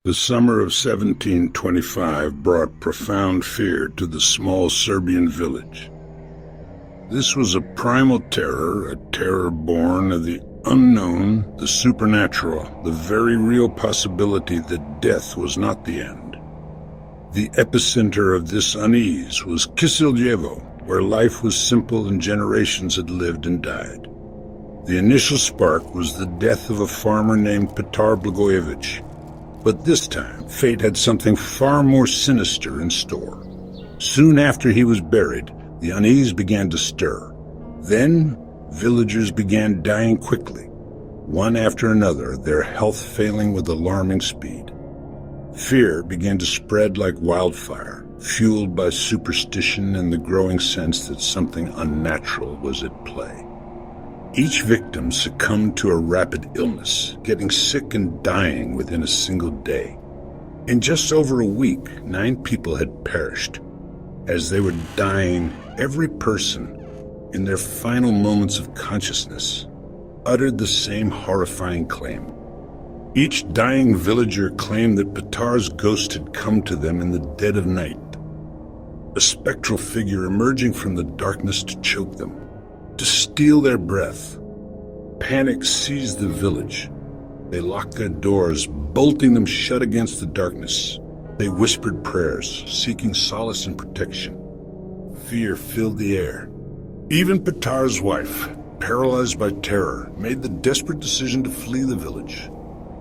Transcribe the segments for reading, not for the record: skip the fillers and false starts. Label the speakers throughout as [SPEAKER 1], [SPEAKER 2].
[SPEAKER 1] The summer of 1725 brought profound fear to the small Serbian village. This was a primal terror, a terror born of the unknown, the supernatural, the very real possibility that death was not the end. The epicenter of this unease was Kisiljevo, where life was simple and generations had lived and died. The initial spark was the death of a farmer named Petar Blagojević. But this time, fate had something far more sinister in store. Soon after he was buried, the unease began to stir. Then, villagers began dying quickly, one after another, their health failing with alarming speed. Fear began to spread like wildfire, fueled by superstition and the growing sense that something unnatural was at play. Each victim succumbed to a rapid illness, getting sick and dying within a single day. In just over a week, 9 people had perished. As they were dying, every person, in their final moments of consciousness, uttered the same horrifying claim. Each dying villager claimed that Petar's ghost had come to them in the dead of night, a spectral figure emerging from the darkness to choke them, to steal their breath. Panic seized the village. They locked their doors, bolting them shut against the darkness. They whispered prayers, seeking solace and protection. Fear filled the air. Even Petar's wife, paralyzed by terror, made the desperate decision to flee the village.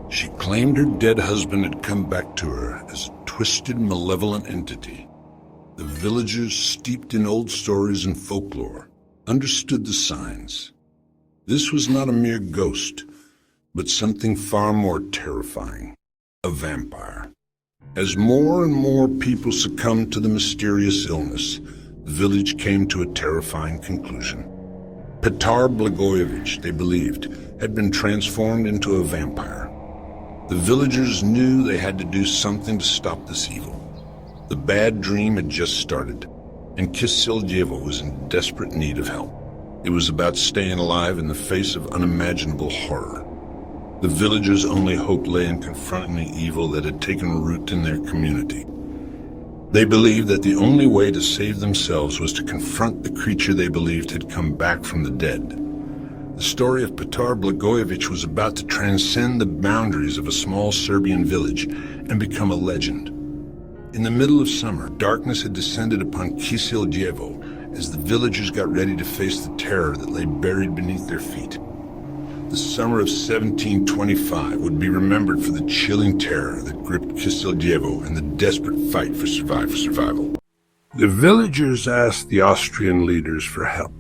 [SPEAKER 1] She claimed her dead husband had come back to her as a twisted, malevolent entity. The villagers, steeped in old stories and folklore, understood the signs. This was not a mere ghost, but something far more terrifying, a vampire. As more and more people succumbed to the mysterious illness, the village came to a terrifying conclusion. Petar Blagojević, they believed, had been transformed into a vampire. The villagers knew they had to do something to stop this evil. The bad dream had just started, and Kisiljevo was in desperate need of help. It was about staying alive in the face of unimaginable horror. The villagers' only hope lay in confronting the evil that had taken root in their community. They believed that the only way to save themselves was to confront the creature they believed had come back from the dead. The story of Petar Blagojević was about to transcend the boundaries of a small Serbian village and become a legend. In the middle of summer, darkness had descended upon Kisiljevo as the villagers got ready to face the terror that lay buried beneath their feet. The summer of 1725 would be remembered for the chilling terror that gripped Kisiljevo and the desperate fight for survival. The villagers asked the Austrian leaders for help.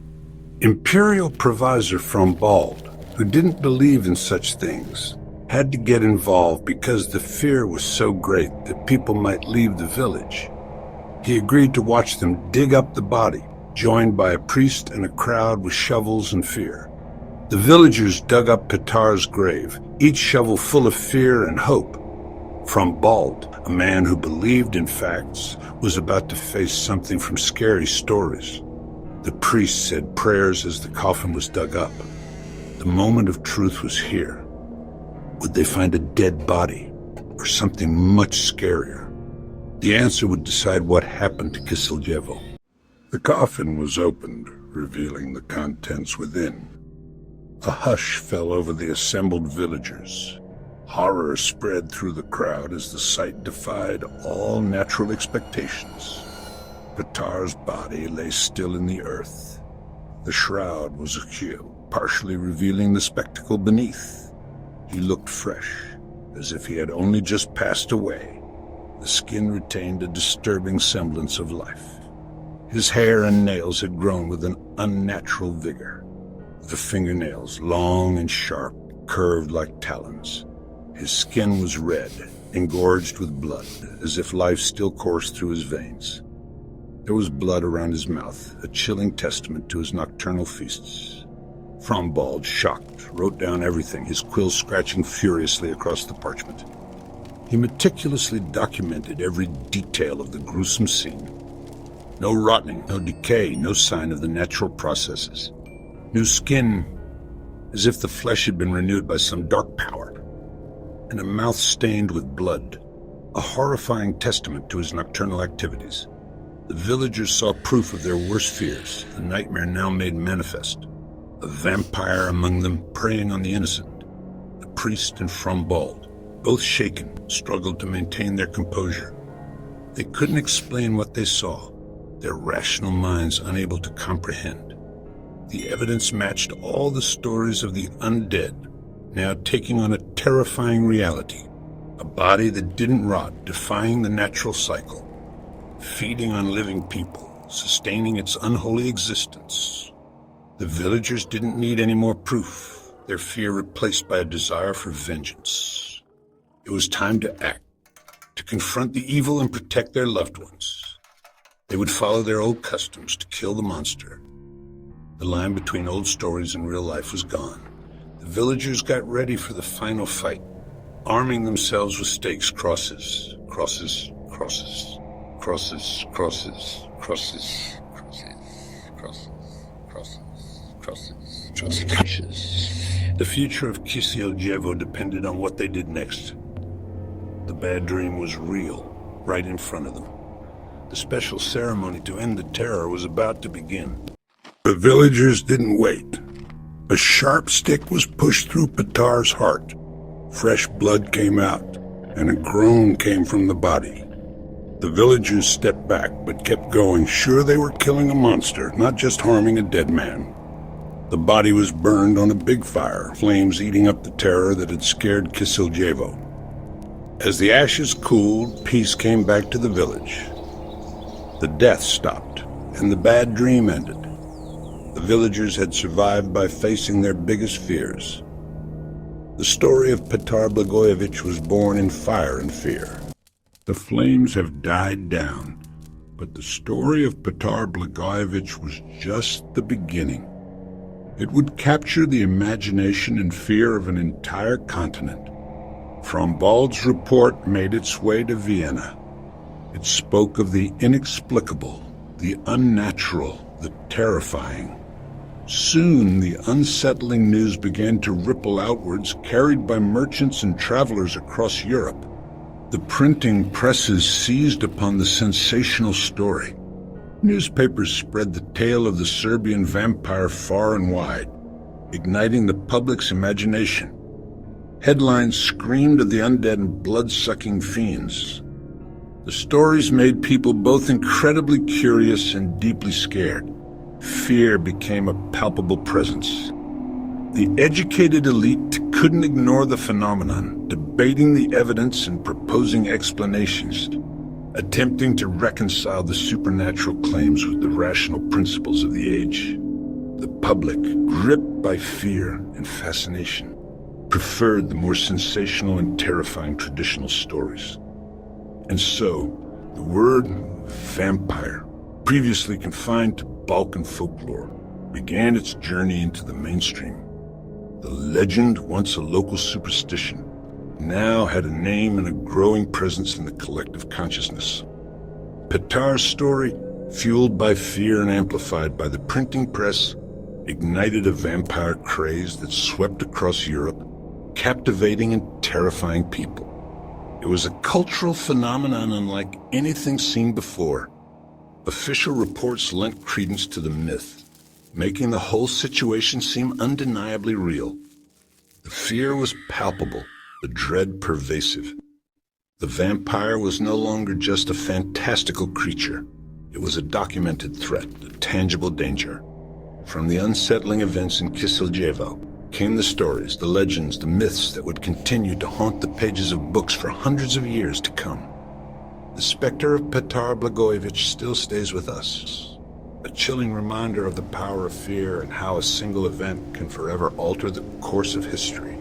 [SPEAKER 1] Imperial provisor from Bald, who didn't believe in such things, had to get involved because the fear was so great that people might leave the village. He agreed to watch them dig up the body, joined by a priest and a crowd with shovels and fear. The villagers dug up Petar's grave, each shovel full of fear and hope. From Bald, a man who believed in facts, was about to face something from scary stories. The priest said prayers as the coffin was dug up. The moment of truth was here. Would they find a dead body, or something much scarier? The answer would decide what happened to Kisiljevo. The coffin was opened, revealing the contents within. A hush fell over the assembled villagers. Horror spread through the crowd as the sight defied all natural expectations. Petar's body lay still in the earth. The shroud was askew, partially revealing the spectacle beneath. He looked fresh, as if he had only just passed away. The skin retained a disturbing semblance of life. His hair and nails had grown with an unnatural vigor. The fingernails, long and sharp, curved like talons. His skin was red, engorged with blood, as if life still coursed through his veins. There was blood around his mouth, a chilling testament to his nocturnal feasts. Frombald, shocked, wrote down everything, his quill scratching furiously across the parchment. He meticulously documented every detail of the gruesome scene. No rotting, no decay, no sign of the natural processes. New skin, as if the flesh had been renewed by some dark power, and a mouth stained with blood. a horrifying testament to his nocturnal activities. The villagers saw proof of their worst fears, the nightmare now made manifest. A vampire among them preying on the innocent. The priest and Frombald, both shaken, struggled to maintain their composure. They couldn't explain what they saw, their rational minds unable to comprehend. The evidence matched all the stories of the undead, now taking on a terrifying reality. A body that didn't rot, defying the natural cycle, feeding on living people, sustaining its unholy existence. The villagers didn't need any more proof, their fear replaced by a desire for vengeance. It was time to act, to confront the evil and protect their loved ones. They would follow their old customs to kill the monster. The line between old stories and real life was gone. The villagers got ready for the final fight, arming themselves with stakes, crosses, crosses, crosses, crosses, crosses, crosses, crosses, crosses, crosses, crosses, crosses. The future of Kisiljevo depended on what they did next. The bad dream was real, right in front of them. The special ceremony to end the terror was about to begin. The villagers didn't wait. A sharp stick was pushed through Petar's heart. Fresh blood came out, and a groan came from the body. The villagers stepped back, but kept going, sure they were killing a monster, not just harming a dead man. The body was burned on a big fire, flames eating up the terror that had scared Kisiljevo. As the ashes cooled, peace came back to the village. The death stopped, and the bad dream ended. The villagers had survived by facing their biggest fears. The story of Petar Blagojević was born in fire and fear. The flames have died down, but the story of Petar Blagojević was just the beginning. It would capture the imagination and fear of an entire continent. Frombald's report made its way to Vienna. It spoke of the inexplicable, the unnatural, the terrifying. Soon, the unsettling news began to ripple outwards, carried by merchants and travelers across Europe. The printing presses seized upon the sensational story. Newspapers spread the tale of the Serbian vampire far and wide, igniting the public's imagination. Headlines screamed of the undead and blood-sucking fiends. The stories made people both incredibly curious and deeply scared. Fear became a palpable presence. The educated elite couldn't ignore the phenomenon, debating the evidence and proposing explanations, attempting to reconcile the supernatural claims with the rational principles of the age. The public, gripped by fear and fascination, preferred the more sensational and terrifying traditional stories. And so, the word vampire, previously confined to Balkan folklore, began its journey into the mainstream. The legend, once a local superstition, now had a name and a growing presence in the collective consciousness. Petar's story, fueled by fear and amplified by the printing press, ignited a vampire craze that swept across Europe, captivating and terrifying people. It was a cultural phenomenon unlike anything seen before. Official reports lent credence to the myth, making the whole situation seem undeniably real. The fear was palpable, the dread pervasive. The vampire was no longer just a fantastical creature. It was a documented threat, a tangible danger. From the unsettling events in Kisiljevo came the stories, the legends, the myths that would continue to haunt the pages of books for hundreds of years to come. The specter of Petar Blagojević still stays with us, a chilling reminder of the power of fear and how a single event can forever alter the course of history.